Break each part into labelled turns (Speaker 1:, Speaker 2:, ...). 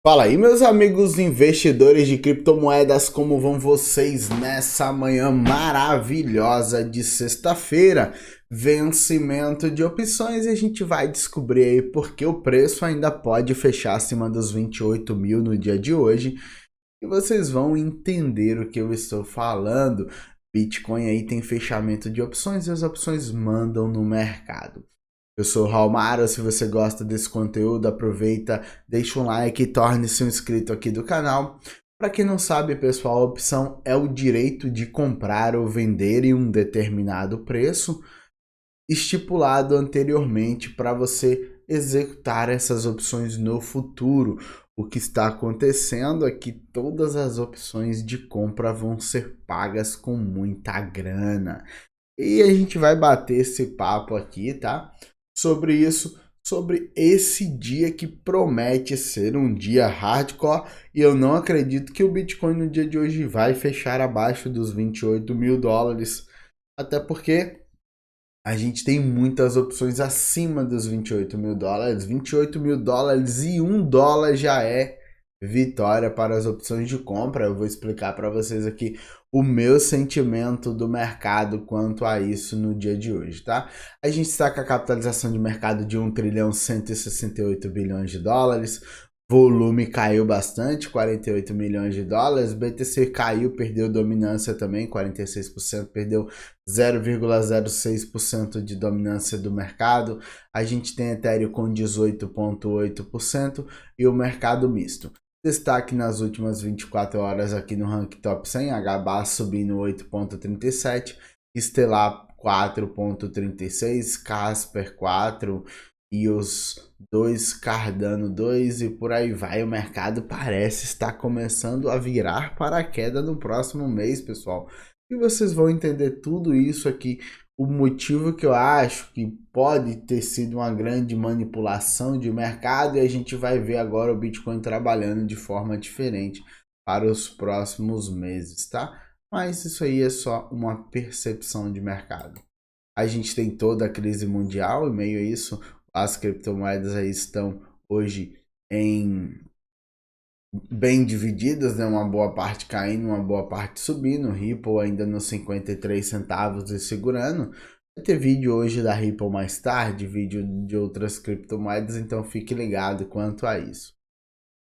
Speaker 1: Fala aí, meus amigos investidores de criptomoedas, como vão vocês nessa manhã maravilhosa de sexta-feira? Vencimento de opções e a gente vai descobrir aí porque o preço ainda pode fechar acima dos 28 mil no dia de hoje e vocês vão entender o que eu estou falando. Bitcoin aí tem fechamento de opções e as opções mandam no mercado. Eu sou o Raulmaro, se você gosta desse conteúdo, aproveita, deixa um like e torne-se um inscrito aqui do canal. Para quem não sabe, pessoal, a opção é o direito de comprar ou vender em um determinado preço, estipulado anteriormente para você executar essas opções no futuro. O que está acontecendo é que todas as opções de compra vão ser pagas com muita grana. E a gente vai bater esse papo aqui, tá? Sobre isso, sobre esse dia que promete ser um dia hardcore, e eu não acredito que o Bitcoin no dia de hoje vai fechar abaixo dos 28 mil dólares, até porque a gente tem muitas opções acima dos 28 mil dólares. 28 mil dólares e $1 já é vitória para as opções de compra. Eu vou explicar para vocês aqui o meu sentimento do mercado quanto a isso no dia de hoje, tá? A gente está com a capitalização de mercado de 1 trilhão 168 bilhões de dólares. Volume caiu bastante, 48 milhões de dólares. BTC caiu, perdeu dominância também, 46%, perdeu 0,06% de dominância do mercado. A gente tem Ethereum com 18,8% e o mercado misto. Destaque nas últimas 24 horas aqui no Rank Top 100, HBAR subindo 8,37%, Stellar 4,36%, Casper 4%, e os dois Cardano 2 e por aí vai. O mercado parece estar começando a virar para a queda no próximo mês, pessoal. E vocês vão entender tudo isso aqui. O motivo que eu acho que pode ter sido uma grande manipulação de mercado, e a gente vai ver agora o Bitcoin trabalhando de forma diferente para os próximos meses, tá? Mas isso aí é só uma percepção de mercado. A gente tem toda a crise mundial, e meio a isso, as criptomoedas aí estão hoje em bem divididas, né? Uma boa parte caindo, uma boa parte subindo. Ripple ainda nos 53 centavos e segurando. Vai ter vídeo hoje da Ripple mais tarde, vídeo de outras criptomoedas, então fique ligado quanto a isso.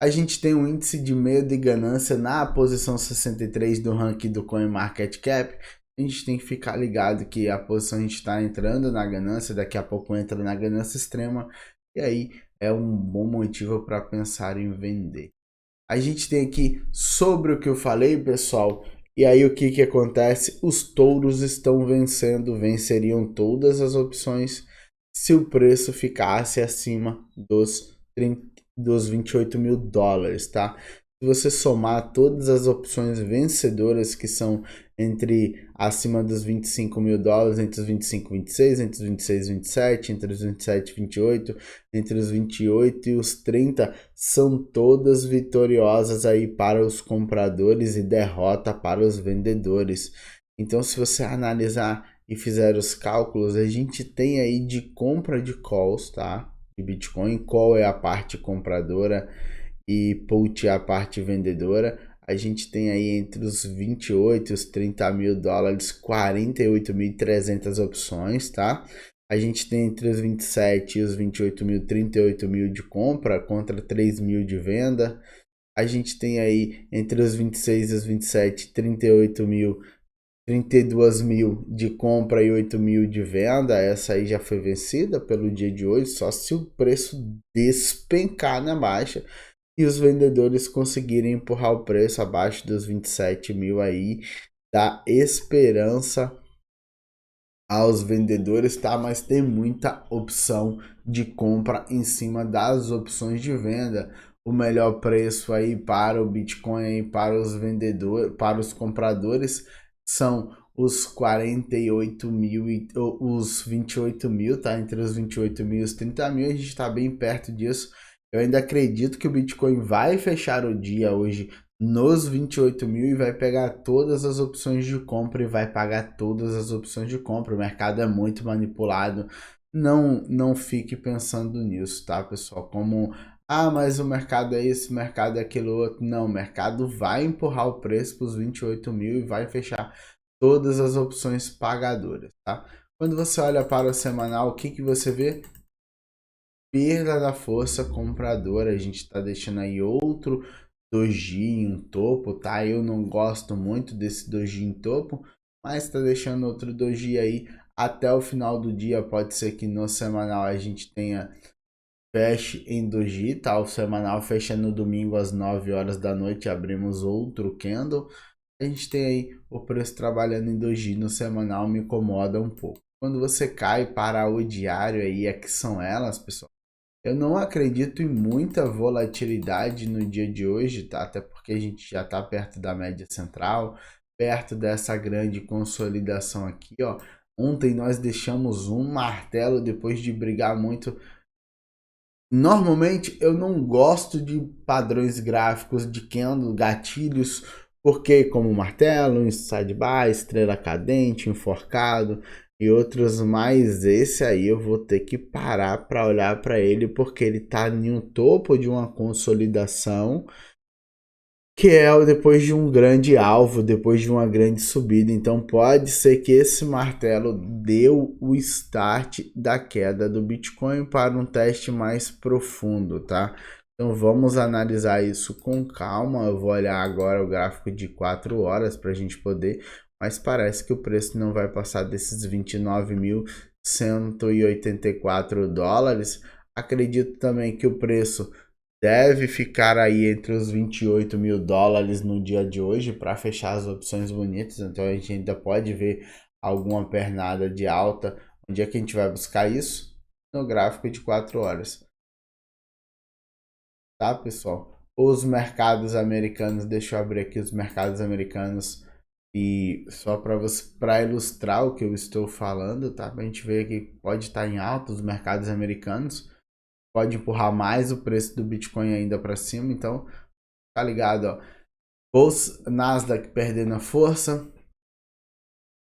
Speaker 1: A gente tem um índice de medo e ganância na posição 63 do ranking do CoinMarketCap. A gente tem que ficar ligado que a posição a gente está entrando na ganância, daqui a pouco entra na ganância extrema, e aí é um bom motivo para pensar em vender. A gente tem aqui sobre o que eu falei, pessoal, e aí o que acontece? Os touros estão vencendo, venceriam todas as opções se o preço ficasse acima dos 28 mil dólares, tá? Se você somar todas as opções vencedoras que são entre acima dos 25 mil dólares, entre os 25 e 26, entre os 26 e 27, entre os 27 e 28, entre os 28 e os 30, são todas vitoriosas aí para os compradores e derrota para os vendedores. Então, se você analisar e fizer os cálculos, a gente tem aí de compra de calls, tá? De Bitcoin, call é a parte compradora e put é a parte vendedora. A gente tem aí entre os 28 e os 30 mil dólares, 48.300 opções, tá? A gente tem entre os 27 e os 28 mil, 38 mil de compra contra 3 mil de venda. A gente tem aí entre os 26 e os 27, 38 mil, 32 mil de compra e 8 mil de venda. Essa aí já foi vencida pelo dia de hoje, só se o preço despencar na baixa e os vendedores conseguirem empurrar o preço abaixo dos 27 mil aí, dá esperança aos vendedores, tá? Mas tem muita opção de compra em cima das opções de venda. O melhor preço aí para o Bitcoin aí para os vendedores, para os compradores são os 48 mil e os 28 mil, tá? Entre os 28 mil e os 30 mil, a gente está bem perto disso. Eu ainda acredito que o Bitcoin vai fechar o dia hoje nos 28 mil e vai pegar todas as opções de compra e vai pagar todas as opções de compra. O mercado é muito manipulado. Não fique pensando nisso, tá, pessoal? Como Ah, mas o mercado é isso, o mercado é aquilo outro. Não, o mercado vai empurrar o preço para os 28 mil e vai fechar todas as opções pagadoras, tá? Quando você olha para o semanal, o que que você vê? Perda da força compradora. A gente está deixando aí outro doji em topo, tá? Eu não gosto muito desse doji em topo, mas está deixando outro doji aí até o final do dia. Pode ser que no semanal a gente tenha feche em doji, tá? O semanal fecha no domingo às 9 horas da noite, abrimos outro candle. A gente tem aí o preço trabalhando em doji no semanal, me incomoda um pouco. Quando você cai para o diário aí, é que são elas, pessoal. Eu não acredito em muita volatilidade no dia de hoje, tá? Até porque a gente já está perto da média central, perto dessa grande consolidação aqui, ó. Ontem nós deixamos um martelo depois de brigar muito. Normalmente eu não gosto de padrões gráficos de candle, gatilhos, porque como martelo, sidebar, estrela cadente, enforcado e outros mais, esse aí eu vou ter que parar para olhar para ele porque ele está em um topo de uma consolidação que é depois de um grande alvo, depois de uma grande subida. Então pode ser que esse martelo deu o start da queda do Bitcoin para um teste mais profundo, tá? Então vamos analisar isso com calma. Eu vou olhar agora o gráfico de 4 horas para a gente poder, mas parece que o preço não vai passar desses 29.184 dólares. Acredito também que o preço deve ficar aí entre os 28 mil dólares no dia de hoje para fechar as opções bonitas. Então a gente ainda pode ver alguma pernada de alta. Onde é que a gente vai buscar isso? No gráfico de 4 horas. Tá, pessoal? Os mercados americanos, deixa eu abrir aqui os mercados americanos e só para ilustrar o que eu estou falando, tá? A gente ver que pode estar em alta os mercados americanos, pode empurrar mais o preço do Bitcoin ainda para cima, então tá ligado, ó. Bolsa, Nasdaq perdendo a força.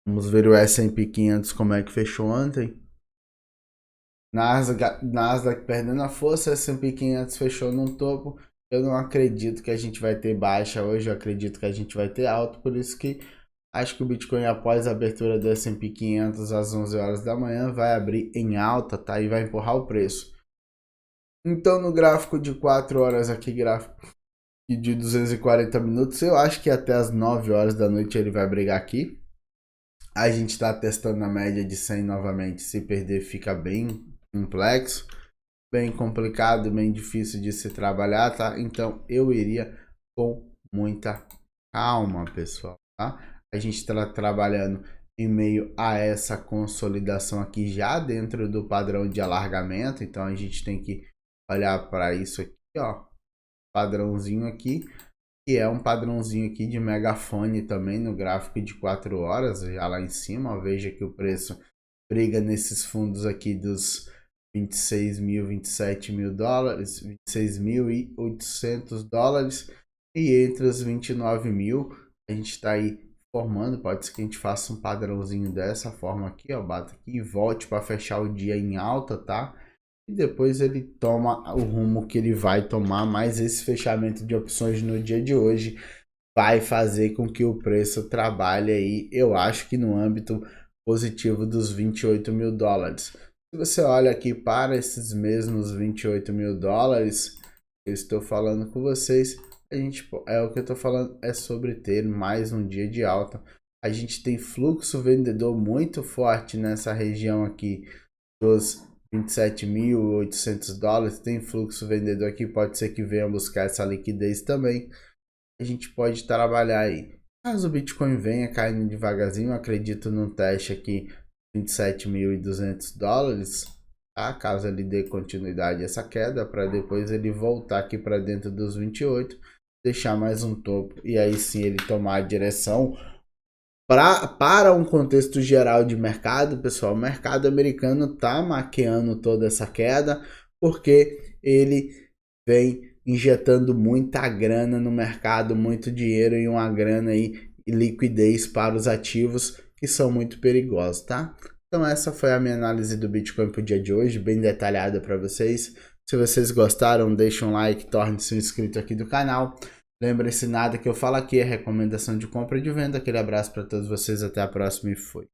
Speaker 1: Vamos ver o S&P 500 como é que fechou ontem. Nasdaq perdendo a força, S&P 500 fechou no topo. Eu não acredito que a gente vai ter baixa hoje, eu acredito que a gente vai ter alta, por isso que acho que o Bitcoin após a abertura do S&P 500 às 11 horas da manhã vai abrir em alta, tá? E vai empurrar o preço. Então no gráfico de 4 horas aqui, gráfico de 240 minutos, eu acho que até as 9 horas da noite ele vai brigar aqui. A gente está testando a média de 100 novamente. Se perder, fica bem complexo, bem complicado, bem difícil de se trabalhar, tá? Então eu iria com muita calma, pessoal, tá? A gente está trabalhando em meio a essa consolidação aqui já dentro do padrão de alargamento, então a gente tem que olhar para isso aqui, ó, padrãozinho aqui, que é um padrãozinho aqui de megafone também no gráfico de 4 horas, já lá em cima, ó, veja que o preço briga nesses fundos aqui dos 26 mil, 27 mil dólares, 26.800 dólares, e entre os 29 mil, a gente está aí formando, pode ser que a gente faça um padrãozinho dessa forma aqui, ó, bata aqui e volte para fechar o dia em alta, tá? E depois ele toma o rumo que ele vai tomar, mas esse fechamento de opções no dia de hoje vai fazer com que o preço trabalhe aí, eu acho que no âmbito positivo dos 28 mil dólares. Se você olha aqui para esses mesmos 28 mil dólares, eu estou falando com vocês, a gente, é o que eu estou falando, é sobre ter mais um dia de alta. A gente tem fluxo vendedor muito forte nessa região aqui dos 27.800 dólares, tem fluxo vendedor aqui, pode ser que venha buscar essa liquidez também. A gente pode trabalhar aí. Caso o Bitcoin venha caindo devagarzinho, acredito num teste aqui 27.200 dólares, tá? Caso ele dê continuidade a essa queda, para depois ele voltar aqui para dentro dos 28, deixar mais um topo e aí sim ele tomar a direção para um contexto geral de mercado, pessoal. O mercado americano tá maquiando toda essa queda porque ele vem injetando muita grana no mercado, muito dinheiro e uma grana aí e liquidez para os ativos que são muito perigosos, tá? Então essa foi a minha análise do Bitcoin para o dia de hoje, bem detalhada para vocês. Se vocês gostaram, deixa um like, torne-se um inscrito aqui do canal. Lembre-se, nada que eu falo aqui é recomendação de compra e de venda. Aquele abraço para todos vocês, até a próxima e fui.